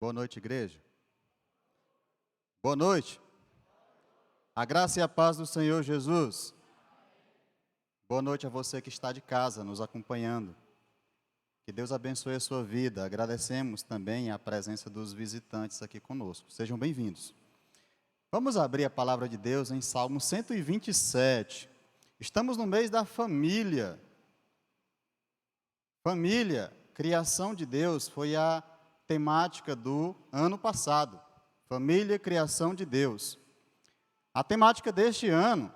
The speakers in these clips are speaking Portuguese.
Boa noite, igreja. Boa noite. A graça e a paz do Senhor Jesus. Boa noite a você que está de casa nos acompanhando. Que Deus abençoe a sua vida. Agradecemos também a presença dos visitantes aqui conosco. Sejam bem-vindos. Vamos abrir a palavra de Deus em Salmo 127. Estamos no mês da família. Família, criação de Deus, foi a temática do ano passado. Família, criação de Deus. A temática deste ano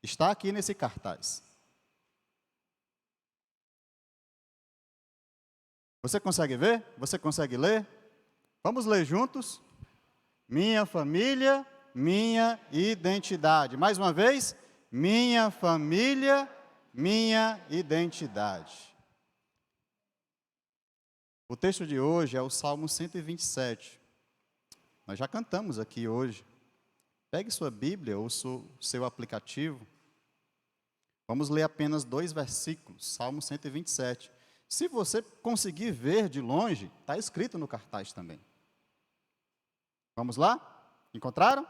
está aqui nesse cartaz. Você consegue ver? Você consegue ler? Vamos ler juntos? Minha família, minha identidade. Mais uma vez, minha família, minha identidade. O texto de hoje é o Salmo 127. Nós já cantamos aqui hoje. Pegue sua Bíblia ou seu aplicativo. Vamos ler apenas 2 versículos, Salmo 127. Se você conseguir ver de longe, está escrito no cartaz também. Vamos lá? Encontraram?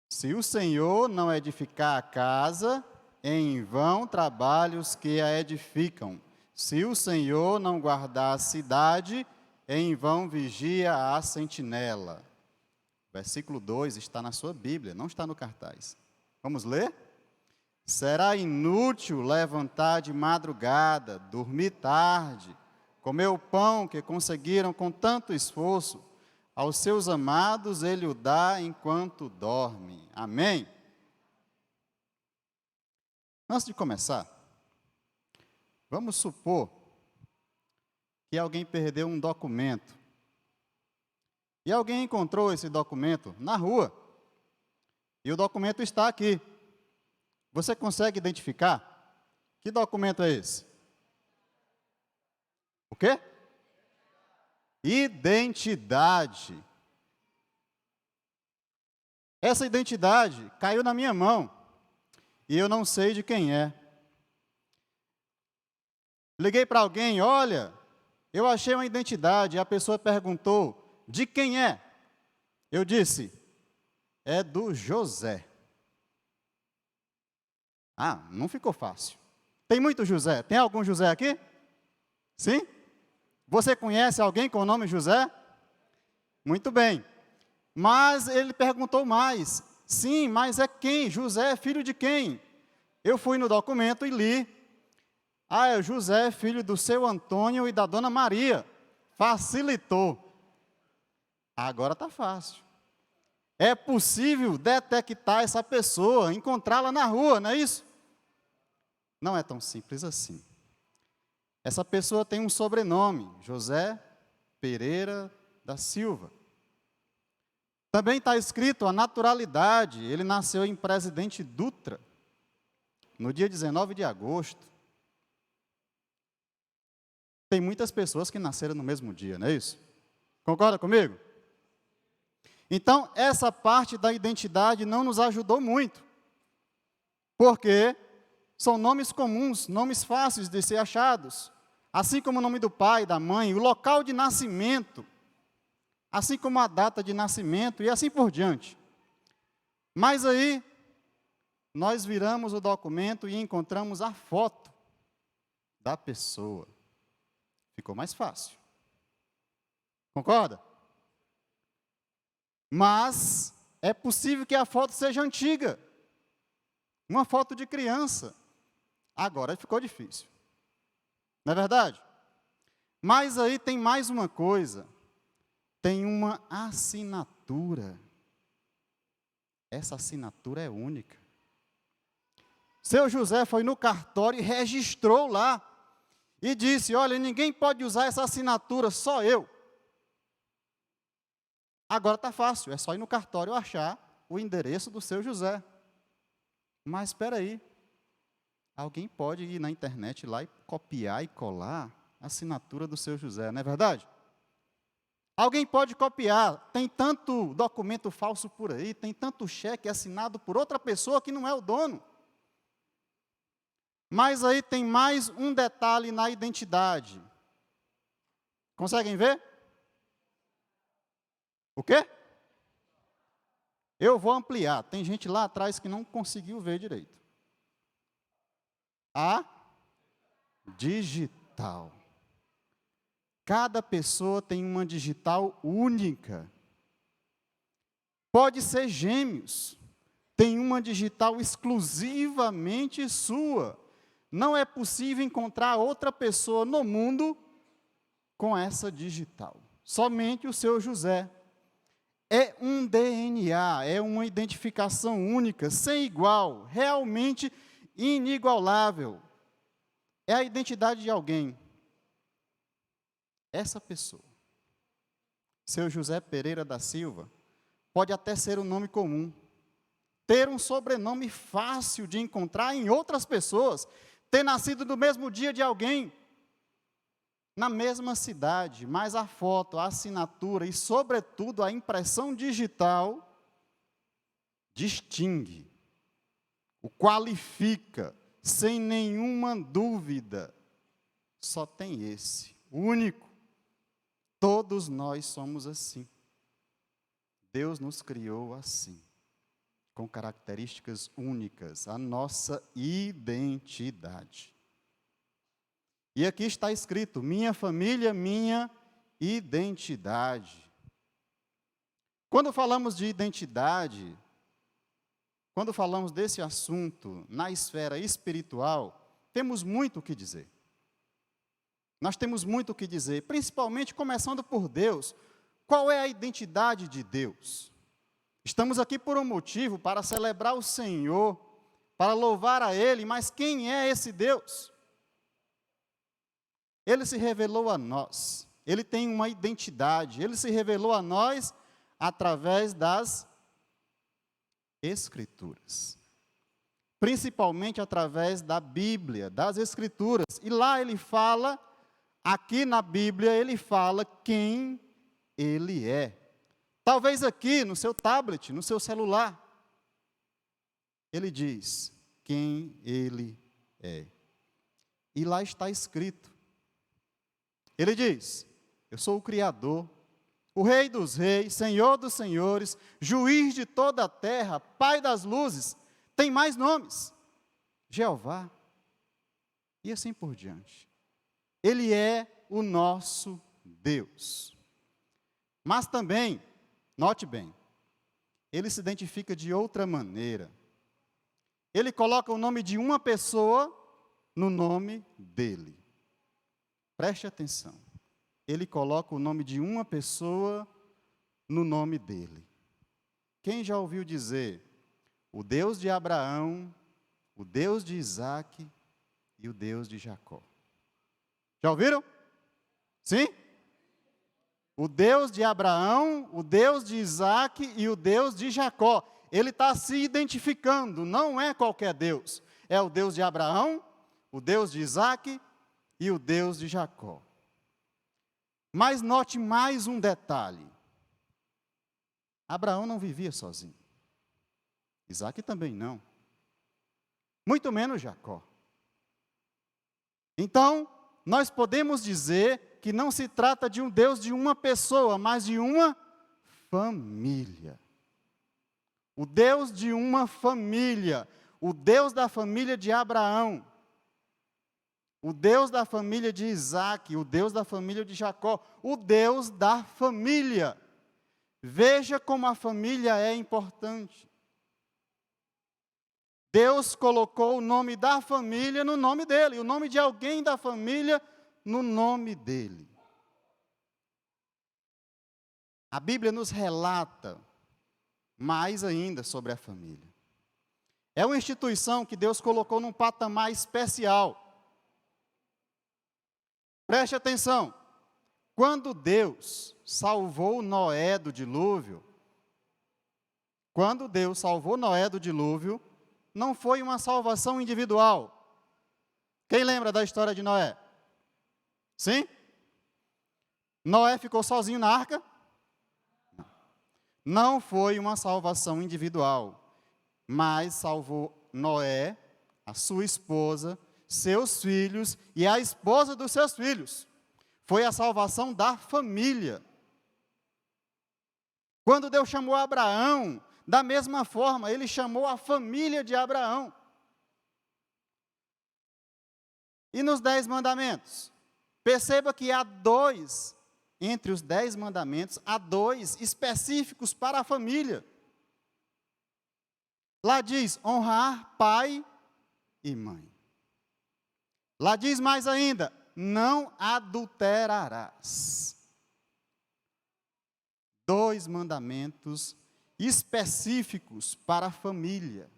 Se o Senhor não edificar a casa, em vão trabalham os que a edificam. Se o Senhor não guardar a cidade, em vão vigia a sentinela. Versículo 2 está na sua Bíblia, não está no cartaz. Vamos ler? Será inútil levantar de madrugada, dormir tarde, comer o pão que conseguiram com tanto esforço. Aos seus amados ele o dá enquanto dorme. Amém? Antes de começar, vamos supor que alguém perdeu um documento. E alguém encontrou esse documento na rua. E o documento está aqui. Você consegue identificar? Que documento é esse? O quê? Identidade. Essa identidade caiu na minha mão. E eu não sei de quem é. Liguei para alguém, olha, eu achei uma identidade. E a pessoa perguntou, de quem é? Eu disse, é do José. Ah, não ficou fácil. Tem muito José? Tem algum José aqui? Sim? Você conhece alguém com o nome José? Muito bem. Mas ele perguntou mais. Sim, mas é quem? José é filho de quem? Eu fui no documento e li. Ah, é José, filho do seu Antônio e da dona Maria. Facilitou. Agora está fácil. É possível detectar essa pessoa, encontrá-la na rua, não é isso? Não é tão simples assim. Essa pessoa tem um sobrenome, José Pereira da Silva. Também está escrito a naturalidade, ele nasceu em Presidente Dutra, no dia 19 de agosto. Tem muitas pessoas que nasceram no mesmo dia, não é isso? Concorda comigo? Então, essa parte da identidade não nos ajudou muito, porque são nomes comuns, nomes fáceis de ser achados, assim como o nome do pai, da mãe, o local de nascimento, assim como a data de nascimento e assim por diante. Mas aí, nós viramos o documento e encontramos a foto da pessoa. Ficou mais fácil. Concorda? Mas é possível que a foto seja antiga. Uma foto de criança. Agora ficou difícil. Não é verdade? Mas aí tem mais uma coisa. Tem uma assinatura. Essa assinatura é única. Seu José foi no cartório e registrou lá. E disse, olha, ninguém pode usar essa assinatura, só eu. Agora está fácil, é só ir no cartório achar o endereço do seu José. Mas espera aí, alguém pode ir na internet lá e copiar e colar a assinatura do seu José, não é verdade? Alguém pode copiar, tem tanto documento falso por aí, tem tanto cheque assinado por outra pessoa que não é o dono. Mas aí tem mais um detalhe na identidade. Conseguem ver? O quê? Eu vou ampliar. Tem gente lá atrás que não conseguiu ver direito. A digital. Cada pessoa tem uma digital única. Pode ser gêmeos. Tem uma digital exclusivamente sua. Não é possível encontrar outra pessoa no mundo com essa digital. Somente o seu José. É um DNA, é uma identificação única, sem igual, realmente inigualável. É a identidade de alguém. Essa pessoa, seu José Pereira da Silva, pode até ser um nome comum, ter um sobrenome fácil de encontrar em outras pessoas, ter nascido no mesmo dia de alguém, na mesma cidade, mas a foto, a assinatura e, sobretudo, a impressão digital distingue, o qualifica, sem nenhuma dúvida. Só tem esse, único. Todos nós somos assim. Deus nos criou assim, com características únicas, a nossa identidade. E aqui está escrito, minha família, minha identidade. Quando falamos de identidade, quando falamos desse assunto na esfera espiritual, temos muito o que dizer. Nós temos muito o que dizer, principalmente começando por Deus. Qual é a identidade de Deus? Estamos aqui por um motivo, para celebrar o Senhor, para louvar a Ele, mas quem é esse Deus? Ele se revelou a nós, Ele tem uma identidade, Ele se revelou a nós através das Escrituras. Principalmente através da Bíblia, das Escrituras. E lá Ele fala, aqui na Bíblia, Ele fala quem Ele é. Talvez aqui no seu tablet, no seu celular, Ele diz quem Ele é. E lá está escrito. Ele diz, eu sou o Criador, o Rei dos reis, Senhor dos senhores, Juiz de toda a terra, Pai das luzes, tem mais nomes, Jeová, e assim por diante. Ele é o nosso Deus. Mas também, note bem, Ele se identifica de outra maneira. Ele coloca o nome de uma pessoa no nome dele. Preste atenção. Ele coloca o nome de uma pessoa no nome dele. Quem já ouviu dizer o Deus de Abraão, o Deus de Isaac e o Deus de Jacó? Já ouviram? Sim? O Deus de Abraão, o Deus de Isaac e o Deus de Jacó. Ele está se identificando, não é qualquer Deus. É o Deus de Abraão, o Deus de Isaac e o Deus de Jacó. Mas note mais um detalhe. Abraão não vivia sozinho. Isaac também não. Muito menos Jacó. Então, nós podemos dizer que não se trata de um Deus de uma pessoa, mas de uma família. O Deus de uma família. O Deus da família de Abraão. O Deus da família de Isaac, o Deus da família de Jacó, o Deus da família. Veja como a família é importante. Deus colocou o nome da família no nome dele, o nome de alguém da família no nome dele. A Bíblia nos relata mais ainda sobre a família. É uma instituição que Deus colocou num patamar especial. Preste atenção, quando Deus salvou Noé do dilúvio, não foi uma salvação individual. Quem lembra da história de Noé? Sim? Noé ficou sozinho na arca? Não foi uma salvação individual, mas salvou Noé, a sua esposa, seus filhos e a esposa dos seus filhos. foi a salvação da família. Quando Deus chamou Abraão, da mesma forma, Ele chamou a família de Abraão. E nos 10 mandamentos? Perceba que há 2, entre os 10 mandamentos, há 2 específicos para a família. Lá diz, honrar pai e mãe. Lá diz mais ainda, não adulterarás. 2 mandamentos específicos para a família.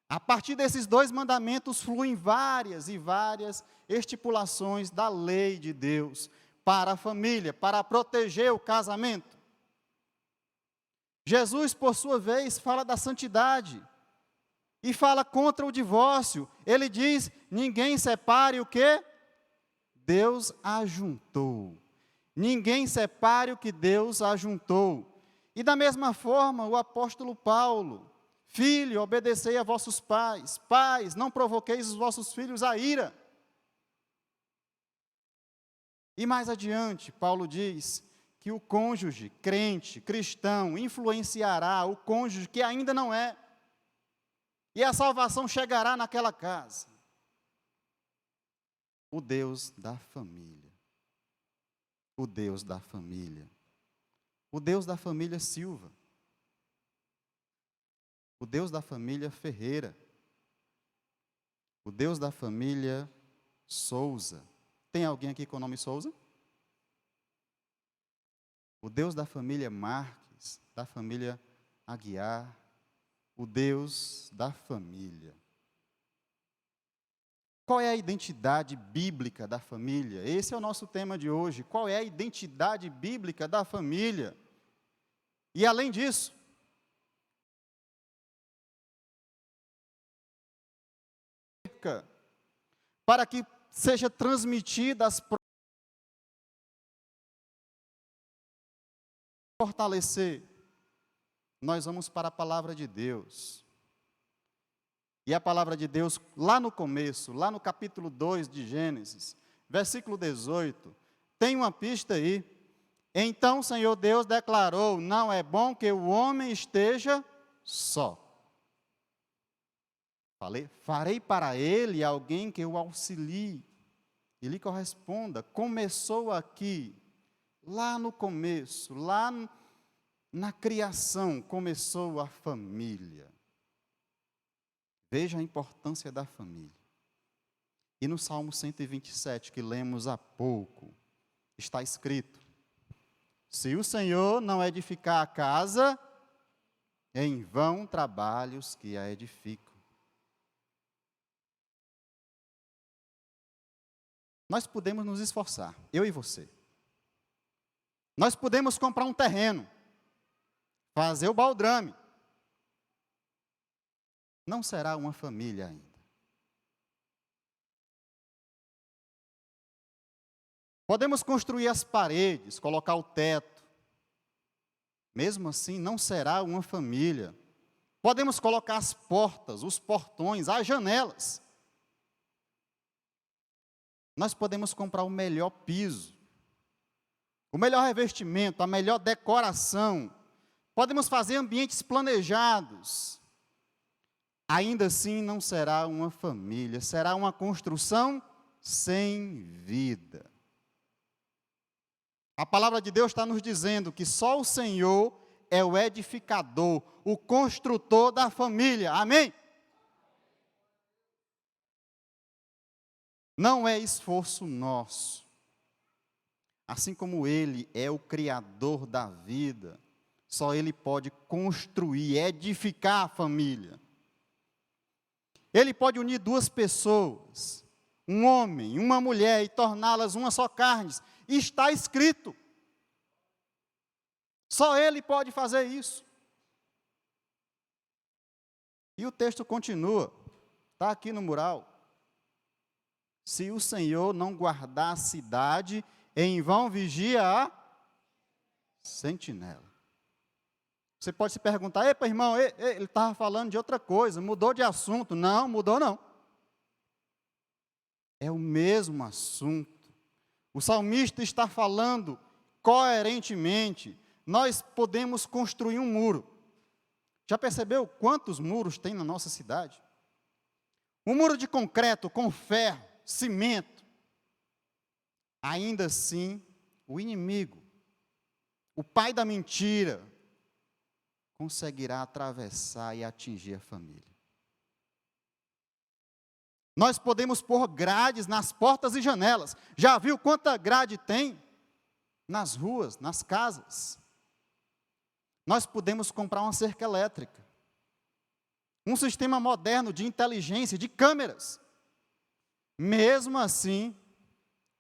A partir desses 2 mandamentos fluem várias e várias estipulações da lei de Deus para a família, para proteger o casamento. Jesus, por sua vez, fala da santidade e fala contra o divórcio. Ele diz, ninguém separe o que Deus ajuntou. Ninguém separe o que Deus ajuntou. E da mesma forma, o apóstolo Paulo, filho, obedecei a vossos pais. Pais, não provoqueis os vossos filhos a ira. E mais adiante, Paulo diz que o cônjuge, crente, cristão, influenciará o cônjuge que ainda não é. E a salvação chegará naquela casa. O Deus da família. O Deus da família. O Deus da família Silva. O Deus da família Ferreira. O Deus da família Souza. Tem alguém aqui com o nome Souza? O Deus da família Marques, da família Aguiar. O Deus da família. Qual é a identidade bíblica da família? Esse é o nosso tema de hoje. Qual é a identidade bíblica da família? E além disso, para que seja transmitida as fortalecer, nós vamos para a palavra de Deus. E a palavra de Deus, lá no começo, lá no capítulo 2 de Gênesis, versículo 18, tem uma pista aí. Então o Senhor Deus declarou, não é bom que o homem esteja só. Farei para ele alguém que o auxilie e lhe corresponda. Começou aqui, lá no começo, lá na criação, começou a família. Veja a importância da família. E no Salmo 127, que lemos há pouco, está escrito, se o Senhor não edificar a casa, em vão trabalhos que a edificam. Nós podemos nos esforçar, eu e você. Nós podemos comprar um terreno, fazer o baldrame. Não será uma família ainda. Podemos construir as paredes, colocar o teto. Mesmo assim, não será uma família. Podemos colocar as portas, os portões, as janelas. Nós podemos comprar o melhor piso, o melhor revestimento, a melhor decoração. Podemos fazer ambientes planejados. Ainda assim não será uma família, será uma construção sem vida. A palavra de Deus está nos dizendo que só o Senhor é o edificador, o construtor da família. Amém? Não é esforço nosso. Assim como Ele é o criador da vida, só Ele pode construir, edificar a família. Ele pode unir 2 pessoas, um homem e uma mulher, e torná-las uma só carne. Está escrito. Só Ele pode fazer isso. E o texto continua, está aqui no mural. Se o Senhor não guardar a cidade, em vão vigia a sentinela. Você pode se perguntar, epa, irmão, ele estava falando de outra coisa, mudou de assunto. Não, mudou não. É o mesmo assunto. O salmista está falando coerentemente. Nós podemos construir um muro. Já percebeu quantos muros tem na nossa cidade? Um muro de concreto, com ferro, cimento. Ainda assim, o inimigo, o pai da mentira, conseguirá atravessar e atingir a família. Nós podemos pôr grades nas portas e janelas. Já viu quanta grade tem? Nas ruas, nas casas. Nós podemos comprar uma cerca elétrica. Um sistema moderno de inteligência, de câmeras. Mesmo assim,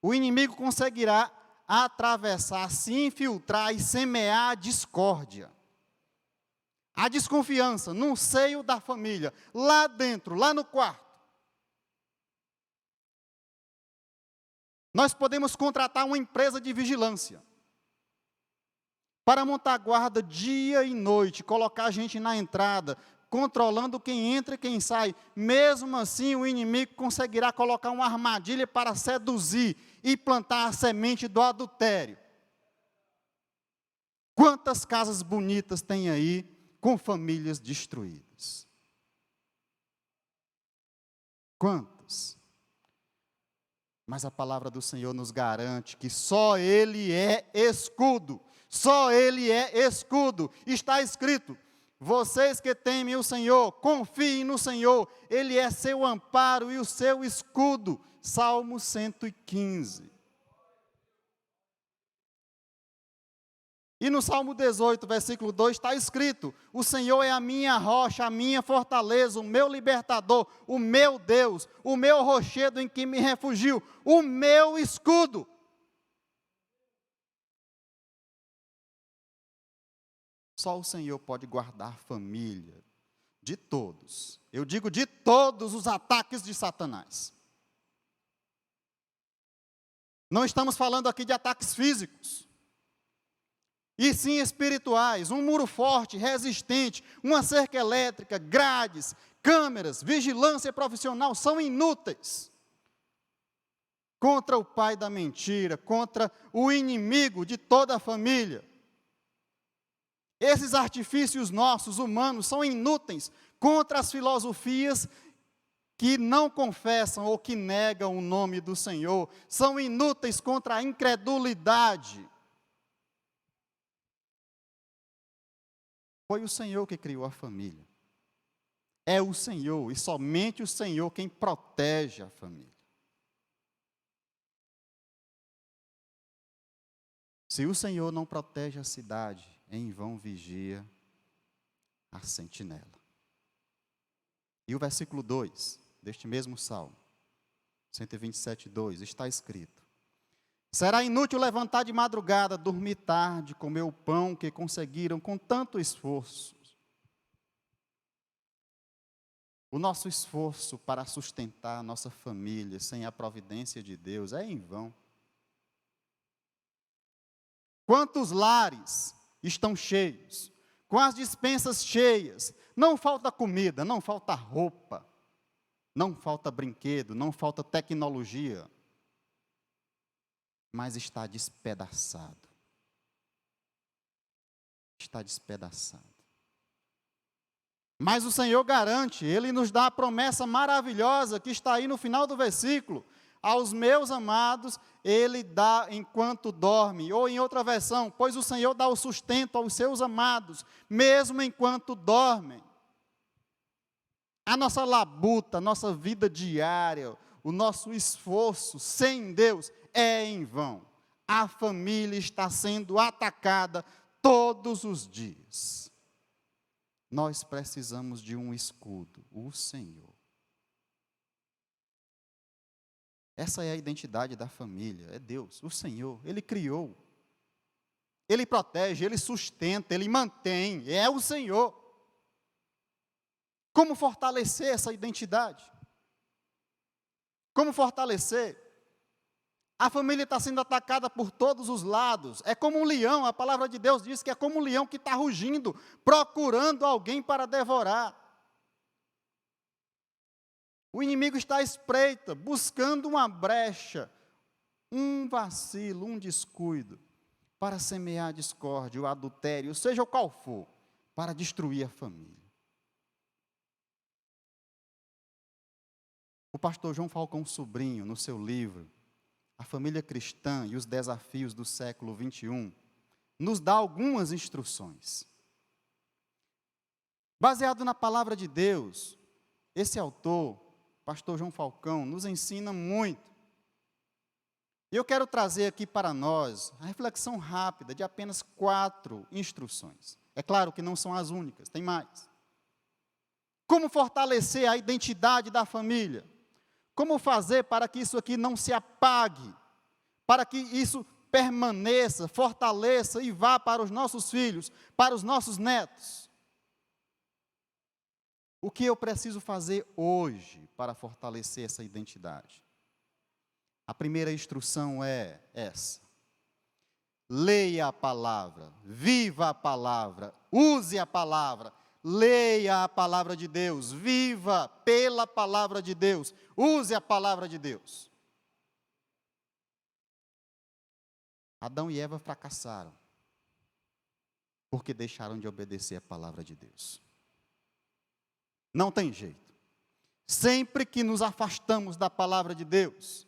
o inimigo conseguirá atravessar, se infiltrar e semear a discórdia. A desconfiança no seio da família, lá dentro, lá no quarto. Nós podemos contratar uma empresa de vigilância para montar guarda dia e noite, colocar a gente na entrada, controlando quem entra e quem sai. Mesmo assim, o inimigo conseguirá colocar uma armadilha para seduzir e plantar a semente do adultério. Quantas casas bonitas tem aí com famílias destruídas? Quantas? Mas a palavra do Senhor nos garante que só Ele é escudo. Só Ele é escudo. Está escrito: vocês que temem o Senhor, confiem no Senhor. Ele é seu amparo e o seu escudo. Salmo 115. E no Salmo 18, versículo 2, está escrito: o Senhor é a minha rocha, a minha fortaleza, o meu libertador, o meu Deus, o meu rochedo em que me refugio, o meu escudo. Só o Senhor pode guardar a família de todos. Eu digo de todos os ataques de Satanás. Não estamos falando aqui de ataques físicos, e sim espirituais. Um muro forte, resistente, uma cerca elétrica, grades, câmeras, vigilância profissional são inúteis contra o pai da mentira, contra o inimigo de toda a família. Esses artifícios nossos, humanos, são inúteis contra as filosofias que não confessam ou que negam o nome do Senhor. São inúteis contra a incredulidade. Foi o Senhor que criou a família. É o Senhor, e somente o Senhor quem protege a família. Se o Senhor não protege a cidade, em vão vigia a sentinela. E o versículo 2, deste mesmo Salmo, 127, 2, está escrito: será inútil levantar de madrugada, dormir tarde, comer o pão que conseguiram com tanto esforço. O nosso esforço para sustentar a nossa família sem a providência de Deus é em vão. Quantos lares estão cheios, com as despensas cheias, não falta comida, não falta roupa, não falta brinquedo, não falta tecnologia, mas está despedaçado. Está despedaçado. Mas o Senhor garante, Ele nos dá a promessa maravilhosa que está aí no final do versículo: aos meus amados, Ele dá enquanto dorme. Ou em outra versão, pois o Senhor dá o sustento aos seus amados, mesmo enquanto dormem. A nossa labuta, a nossa vida diária, o nosso esforço sem Deus é em vão. A família está sendo atacada todos os dias. Nós precisamos de um escudo, o Senhor. Essa é a identidade da família, é Deus, o Senhor. Ele criou, Ele protege, Ele sustenta, Ele mantém, é o Senhor. Como fortalecer essa identidade? Como fortalecer? A família está sendo atacada por todos os lados. É como um leão, a palavra de Deus diz que é como um leão que está rugindo, procurando alguém para devorar. O inimigo está à espreita, buscando uma brecha, um vacilo, um descuido, para semear a discórdia, o adultério, seja o qual for, para destruir a família. O pastor João Falcão Sobrinho, no seu livro, A Família Cristã e os Desafios do Século XXI, nos dá algumas instruções. Baseado na palavra de Deus, esse autor, pastor João Falcão, nos ensina muito. E eu quero trazer aqui para nós a reflexão rápida de apenas 4 instruções. É claro que não são as únicas, tem mais. Como fortalecer a identidade da família? Como fazer para que isso aqui não se apague? Para que isso permaneça, fortaleça e vá para os nossos filhos, para os nossos netos? O que eu preciso fazer hoje para fortalecer essa identidade? A primeira instrução é essa: leia a palavra, viva a palavra, use a palavra, leia a palavra de Deus, viva pela palavra de Deus, use a palavra de Deus. Adão e Eva fracassaram, porque deixaram de obedecer a palavra de Deus. Não tem jeito. Sempre que nos afastamos da palavra de Deus,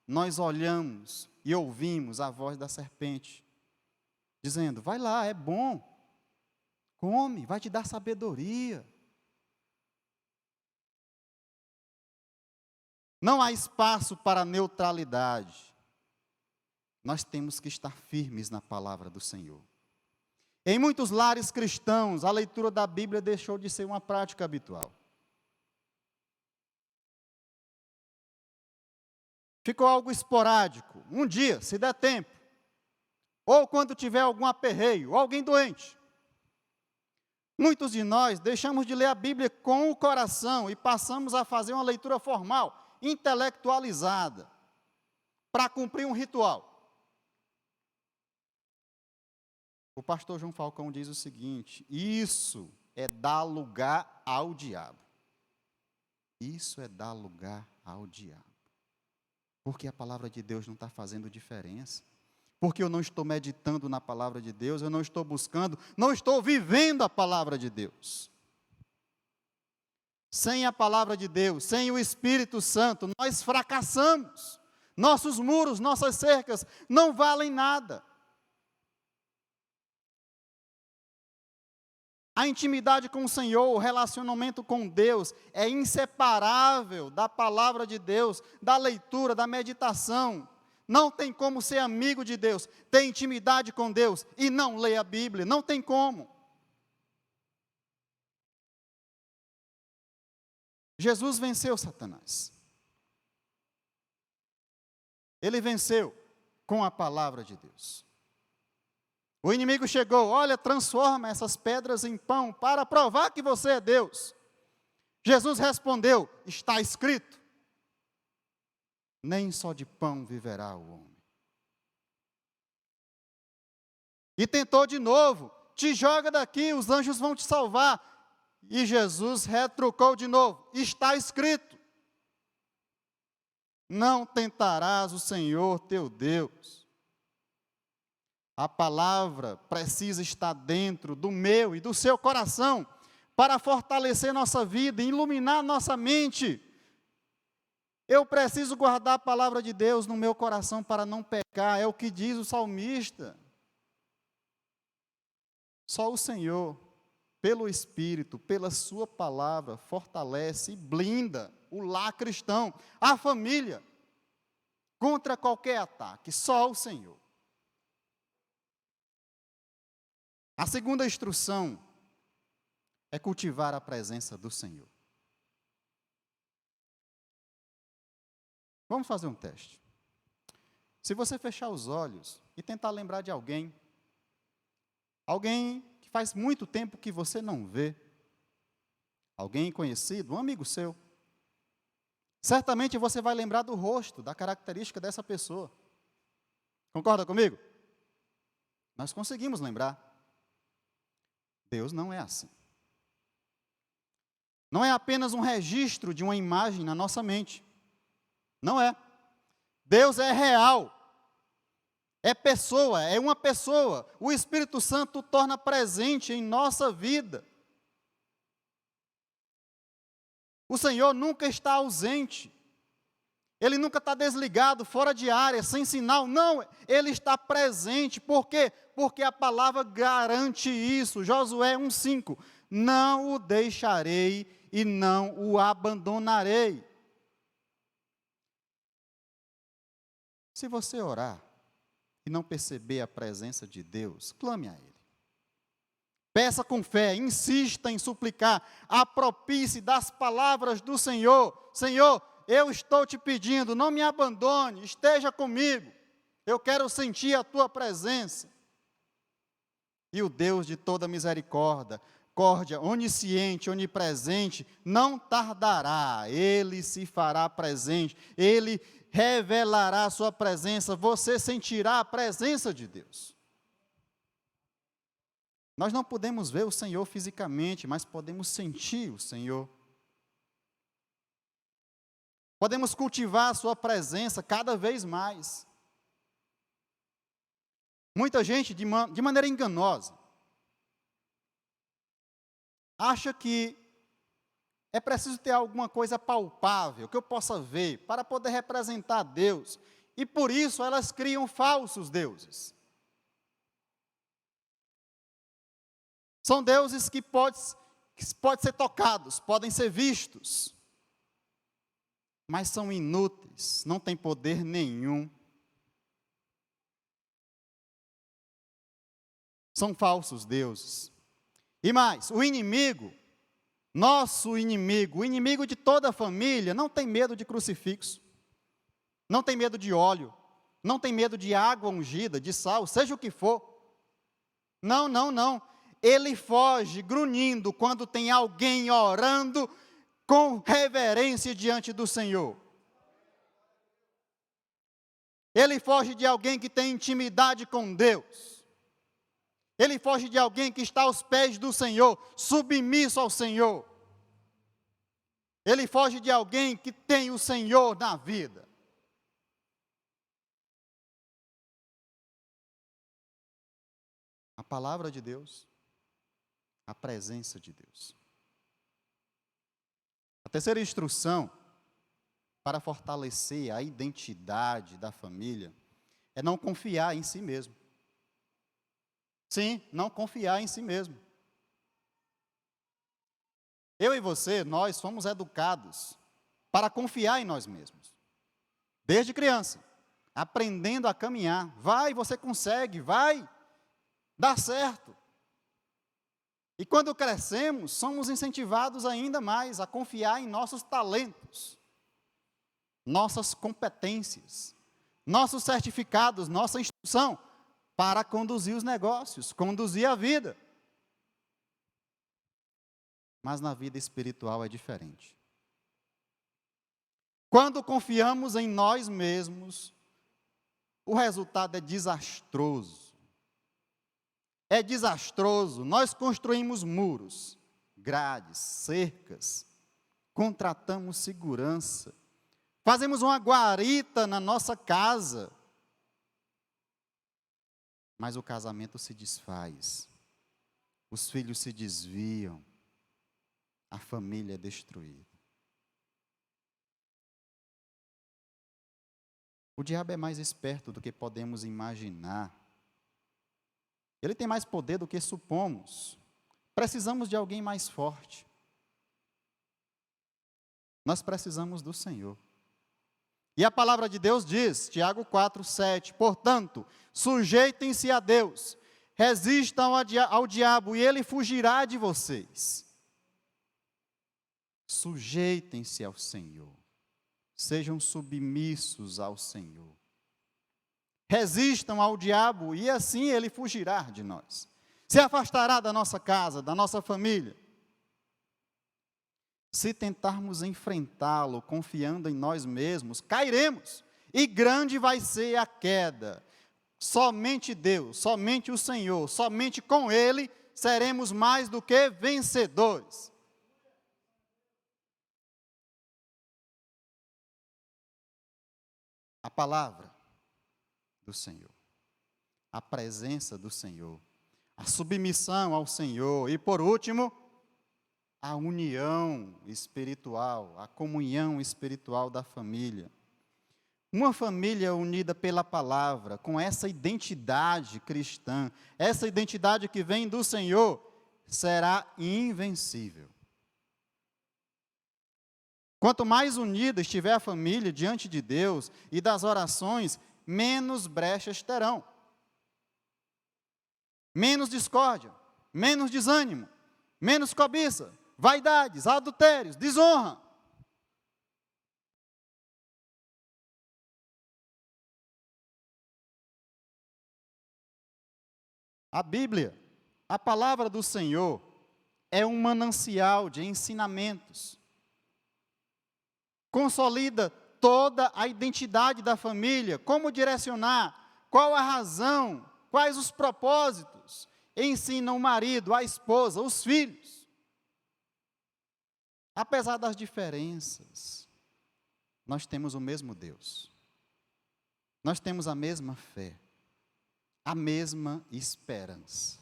nós olhamos e ouvimos a voz da serpente, dizendo: vai lá, é bom, come, vai te dar sabedoria. Não há espaço para neutralidade. Nós temos que estar firmes na palavra do Senhor. Em muitos lares cristãos, a leitura da Bíblia deixou de ser uma prática habitual. Ficou algo esporádico, um dia, se der tempo, ou quando tiver algum aperreio, ou alguém doente. Muitos de nós deixamos de ler a Bíblia com o coração e passamos a fazer uma leitura formal, intelectualizada, para cumprir um ritual. O pastor João Falcão diz o seguinte: isso é dar lugar ao diabo. Isso é dar lugar ao diabo. Porque a palavra de Deus não está fazendo diferença. Porque eu não estou meditando na palavra de Deus, eu não estou buscando, não estou vivendo a palavra de Deus. Sem a palavra de Deus, sem o Espírito Santo, nós fracassamos. Nossos muros, nossas cercas não valem nada. A intimidade com o Senhor, o relacionamento com Deus é inseparável da palavra de Deus, da leitura, da meditação. Não tem como ser amigo de Deus, ter intimidade com Deus e não ler a Bíblia, não tem como. Jesus venceu Satanás. Ele venceu com a palavra de Deus. O inimigo chegou: olha, transforma essas pedras em pão para provar que você é Deus. Jesus respondeu: está escrito, nem só de pão viverá o homem. E tentou de novo: te joga daqui, os anjos vão te salvar. E Jesus retrucou de novo: está escrito, não tentarás o Senhor teu Deus. A palavra precisa estar dentro do meu e do seu coração para fortalecer nossa vida, iluminar nossa mente. Eu preciso guardar a palavra de Deus no meu coração para não pecar, é o que diz o salmista. Só o Senhor, pelo Espírito, pela sua palavra, fortalece e blinda o lar cristão, a família, contra qualquer ataque, só o Senhor. A segunda instrução é cultivar a presença do Senhor. Vamos fazer um teste. Se você fechar os olhos e tentar lembrar de alguém que faz muito tempo que você não vê, alguém conhecido, um amigo seu, certamente você vai lembrar do rosto, da característica dessa pessoa. Concorda comigo? Nós conseguimos lembrar. Deus não é assim. Não é apenas um registro de uma imagem na nossa mente. Não é. Deus é real. É pessoa, é uma pessoa. O Espírito Santo torna presente em nossa vida. O Senhor nunca está ausente. Ele nunca está desligado, fora de área, sem sinal. Não, Ele está presente. Por quê? Porque a palavra garante isso. Josué 1,5. Não o deixarei e não o abandonarei. Se você orar e não perceber a presença de Deus, clame a Ele. Peça com fé, insista em suplicar, apropie-se das palavras do Senhor. Senhor, eu estou te pedindo, não me abandone, esteja comigo. Eu quero sentir a tua presença. E o Deus de toda misericórdia, onisciente, onipresente, não tardará, Ele se fará presente, Ele revelará a sua presença, você sentirá a presença de Deus. Nós não podemos ver o Senhor fisicamente, mas podemos sentir o Senhor. Podemos cultivar a sua presença cada vez mais. Muita gente, de maneira enganosa, acha que é preciso ter alguma coisa palpável, que eu possa ver, para poder representar Deus. E por isso elas criam falsos deuses. São deuses que podem ser tocados, podem ser vistos, mas são inúteis, não têm poder nenhum. São falsos deuses. E mais, o inimigo, nosso inimigo, o inimigo de toda a família, não tem medo de crucifixo, não tem medo de óleo, não tem medo de água ungida, de sal, seja o que for. Não, não, não. Ele foge grunhindo quando tem alguém orando com reverência diante do Senhor. Ele foge de alguém que tem intimidade com Deus. Ele foge de alguém que está aos pés do Senhor, submisso ao Senhor. Ele foge de alguém que tem o Senhor na vida. A palavra de Deus, a presença de Deus. A terceira instrução para fortalecer a identidade da família é não confiar em si mesmo. Sim, não confiar em si mesmo. Eu e você, nós fomos educados para confiar em nós mesmos. Desde criança, aprendendo a caminhar. Vai, você consegue, vai, dá certo. E quando crescemos, somos incentivados ainda mais a confiar em nossos talentos, nossas competências, nossos certificados, nossa instrução para conduzir os negócios, conduzir a vida. Mas na vida espiritual é diferente. Quando confiamos em nós mesmos, o resultado é desastroso. É desastroso. Nós construímos muros, grades, cercas, contratamos segurança, fazemos uma guarita na nossa casa, mas o casamento se desfaz, os filhos se desviam, a família é destruída. O diabo é mais esperto do que podemos imaginar. Ele tem mais poder do que supomos. Precisamos de alguém mais forte. Nós precisamos do Senhor. E a palavra de Deus diz, Tiago 4:7, portanto, sujeitem-se a Deus, resistam ao diabo e ele fugirá de vocês. Sujeitem-se ao Senhor, sejam submissos ao Senhor. Resistam ao diabo e assim ele fugirá de nós. Se afastará da nossa casa, da nossa família. Se tentarmos enfrentá-lo confiando em nós mesmos, cairemos e grande vai ser a queda. Somente Deus, somente o Senhor, somente com Ele seremos mais do que vencedores. A palavra do Senhor. a presença do Senhor, a submissão ao Senhor e, por último, a união espiritual, a comunhão espiritual da família. Uma família unida pela palavra, com essa identidade cristã, essa identidade que vem do Senhor, será invencível. Quanto mais unida estiver a família diante de Deus e das orações, menos brechas terão. Menos discórdia, menos desânimo, menos cobiça, vaidades, adultérios, desonra. A Bíblia, a palavra do Senhor, é um manancial de ensinamentos. Consolida toda a identidade da família, como direcionar, qual a razão, quais os propósitos. Ensina o marido, a esposa, os filhos. Apesar das diferenças, nós temos o mesmo Deus. Nós temos a mesma fé, a mesma esperança.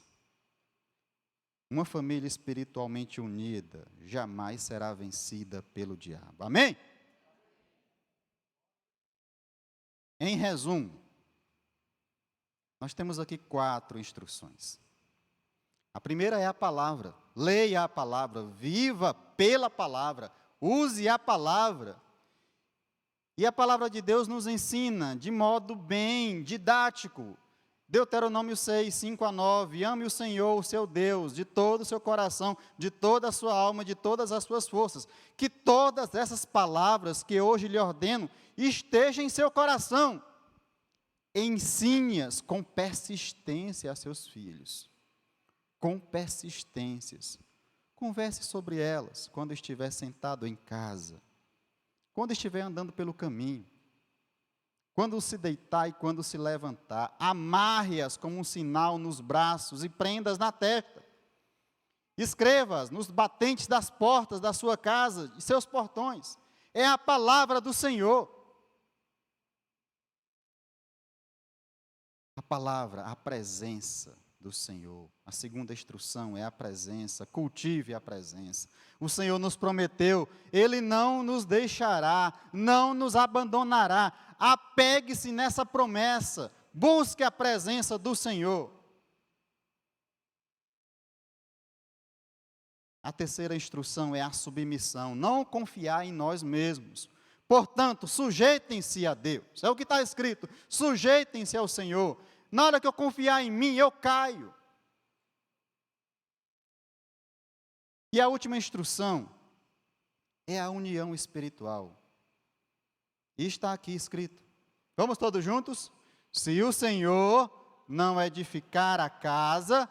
Uma família espiritualmente unida jamais será vencida pelo diabo. Amém? Em resumo, nós temos aqui 4 instruções. A primeira é a palavra. Leia a palavra, viva pela palavra, use a palavra. E a palavra de Deus nos ensina de modo bem didático. Deuteronômio 6, 5 a 9, ame o Senhor, o seu Deus, de todo o seu coração, de toda a sua alma, de todas as suas forças. Que todas essas palavras que hoje lhe ordeno estejam em seu coração. Ensine-as com persistência a seus filhos. Com persistências. Converse sobre elas quando estiver sentado em casa, quando estiver andando pelo caminho, quando se deitar e quando se levantar. Amarre-as como um sinal nos braços e prenda-as na testa. Escreva-as nos batentes das portas da sua casa e seus portões. É a palavra do Senhor. A palavra, a presença do Senhor. A segunda instrução é a presença, cultive a presença. O Senhor nos prometeu, Ele não nos deixará, não nos abandonará. Apegue-se nessa promessa, busque a presença do Senhor. A terceira instrução é a submissão, não confiar em nós mesmos. Portanto, sujeitem-se a Deus. É o que está escrito, sujeitem-se ao Senhor. Na hora que eu confiar em mim, eu caio. E a última instrução é a união espiritual. E está aqui escrito. Vamos todos juntos? Se o Senhor não edificar a casa,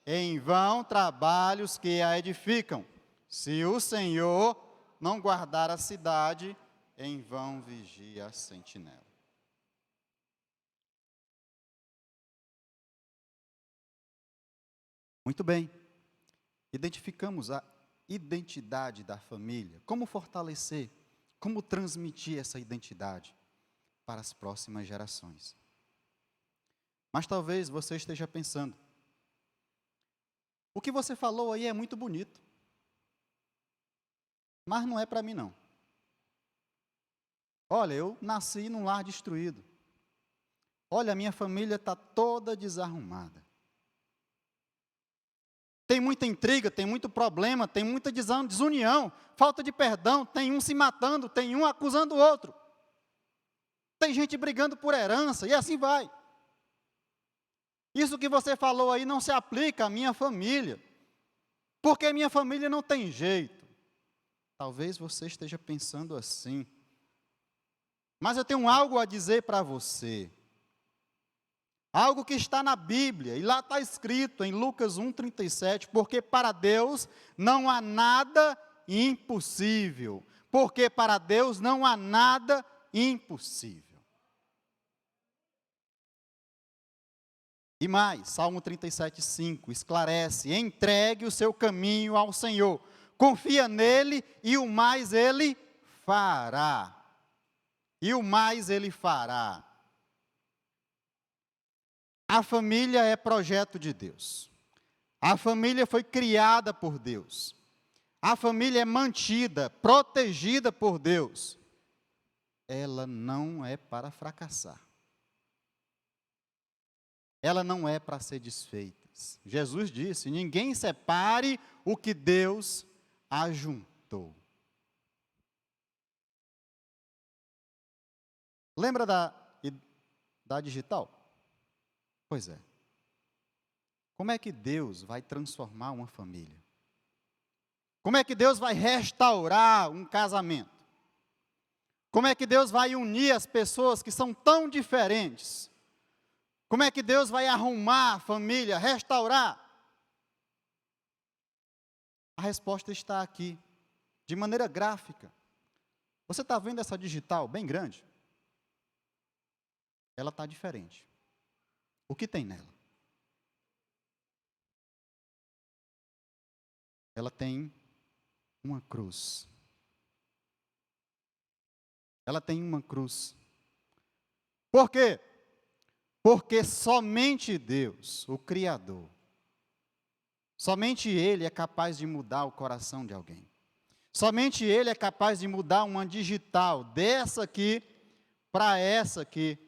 em vão trabalham os que a edificam. Se o Senhor não guardar a cidade, em vão vigia a sentinela. Muito bem, identificamos a identidade da família. Como fortalecer, como transmitir essa identidade para as próximas gerações. Mas talvez você esteja pensando, o que você falou aí é muito bonito, mas não é para mim não. Olha, eu nasci num lar destruído. Olha, a minha família está toda desarrumada. Tem muita intriga, tem muito problema, tem muita desunião, falta de perdão, tem um se matando, tem um acusando o outro. Tem gente brigando por herança e assim vai. Isso que você falou aí não se aplica à minha família, porque minha família não tem jeito. Talvez você esteja pensando assim. Mas eu tenho algo a dizer para você. Algo que está na Bíblia, e lá está escrito em Lucas 1,37, porque para Deus não há nada impossível. Porque para Deus não há nada impossível. E mais, Salmo 37,5 esclarece: entregue o seu caminho ao Senhor, confia nele e o mais ele fará. E o mais ele fará. A família é projeto de Deus. A família foi criada por Deus. A família é mantida, protegida por Deus. Ela não é para fracassar. Ela não é para ser desfeita. Jesus disse: ninguém separe o que Deus ajuntou. Lembra da digital? Pois é. Como é que Deus vai transformar uma família? Como é que Deus vai restaurar um casamento? Como é que Deus vai unir as pessoas que são tão diferentes? Como é que Deus vai arrumar a família, restaurar? A resposta está aqui, de maneira gráfica. Você está vendo essa digital bem grande? Ela está diferente. O que tem nela? Ela tem uma cruz. Ela tem uma cruz. Por quê? Porque somente Deus, o Criador, somente Ele é capaz de mudar o coração de alguém. Somente Ele é capaz de mudar uma digital dessa aqui para essa aqui.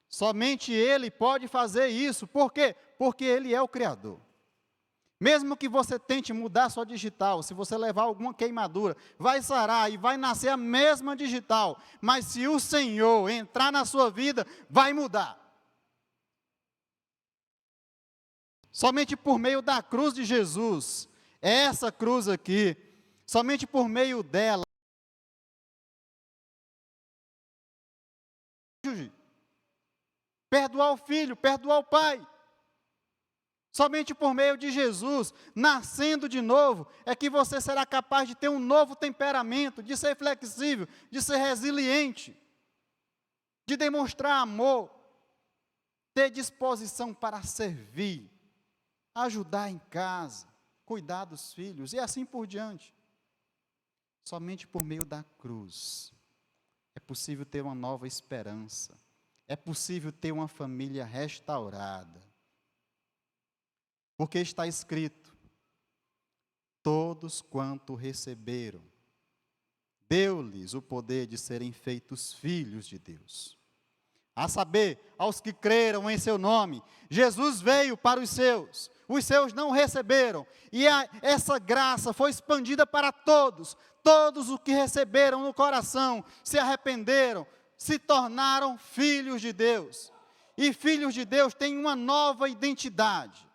Somente Ele pode fazer isso. Por quê? Porque Ele é o Criador. Mesmo que você tente mudar a sua digital, se você levar alguma queimadura, vai sarar e vai nascer a mesma digital. Mas se o Senhor entrar na sua vida, vai mudar. Somente por meio da cruz de Jesus, essa cruz aqui, somente por meio dela, perdoar o filho, perdoar o pai. Somente por meio de Jesus, nascendo de novo, é que você será capaz de ter um novo temperamento, de ser flexível, de ser resiliente, de demonstrar amor, ter disposição para servir, ajudar em casa, cuidar dos filhos e assim por diante. Somente por meio da cruz é possível ter uma nova esperança, é possível ter uma família restaurada. Porque está escrito: todos quanto receberam, deu-lhes o poder de serem feitos filhos de Deus. A saber, aos que creram em seu nome. Jesus veio para os seus não receberam. E essa graça foi expandida para todos. Todos os que receberam no coração, se arrependeram, se tornaram filhos de Deus. E filhos de Deus têm uma nova identidade.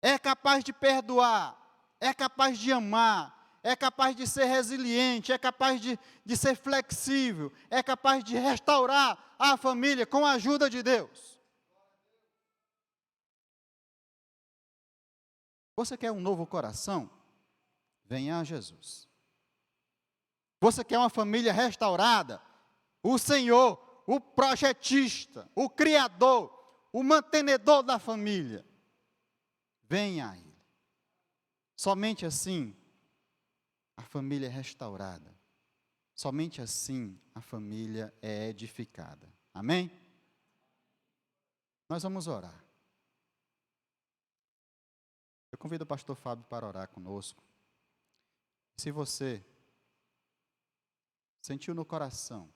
É capaz de perdoar, é capaz de amar, é capaz de ser resiliente, é capaz de ser flexível, é capaz de restaurar a família com a ajuda de Deus. Você quer um novo coração? Venha a Jesus. Você quer uma família restaurada? O Senhor, o projetista, o Criador, o mantenedor da família. Venha a Ele. Somente assim a família é restaurada. Somente assim a família é edificada. Amém? Nós vamos orar. Eu convido o pastor Fábio para orar conosco. Se você sentiu no coração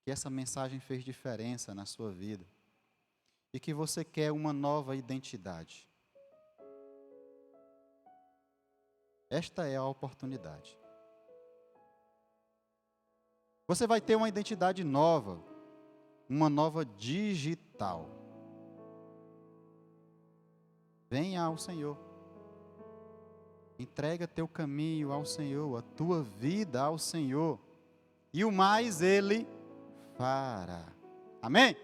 que essa mensagem fez diferença na sua vida e que você quer uma nova identidade, esta é a oportunidade. Você vai ter uma identidade nova, uma nova digital. Venha ao Senhor. Entrega teu caminho ao Senhor, a tua vida ao Senhor. E o mais Ele fará. Amém?